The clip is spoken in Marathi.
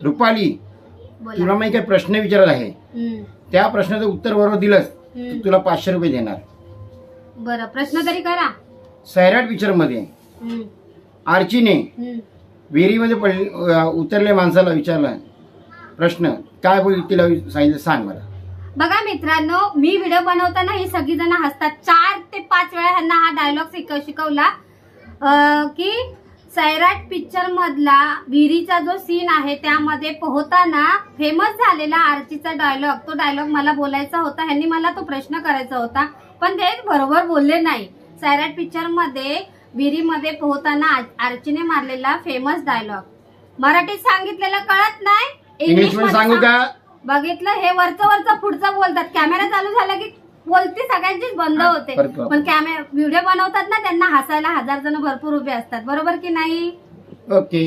रुपाली, बोला. तुला मी काही प्रश्न विचारत आहे. त्या प्रश्नाचं उत्तर बरोबर दिलंस तर तुला 500 रुपये देणार. बरं, प्रश्न तरी करा. सैराट पिक्चर मध्ये आर्चीने विहिरीमध्ये उतरले माणसाला विचारला प्रश्न, काय बोल तिला सांगितलं, सांग मला. बघा मित्रांनो, मी व्हिडिओ बनवताना ही सगळी जण हसतात. 4 ते 5 वेळा ह्यांना हा डायलॉग शिकवला की सैराट पिक्चर मधला विहिरीचा जो सीन आहे त्यामध्ये पोहताना फेमस झालेला आर्चीचा डायलॉग, तो डायलॉग मला बोलायचा होता. ह्यांनी मला तो प्रश्न करायचा होता, पण ते बरोबर बोलले नाही. सैराट पिक्चर मध्ये विहिरीमध्ये पोहताना आर्चीने मारलेला फेमस डायलॉग मराठीत सांगितलेलं कळत नाही, इंग्लिश मध्ये सांगू का? बघितलं, हे वरचं पुढचं बोलतात. कॅमेरा चालू झाला की बोलती सगळ्यांचीच बंद होते. पण व्हिडिओ बनवतात ना, त्यांना हसायला 1000 जण भरपूर उभे असतात. बरोबर की नाही? ओके.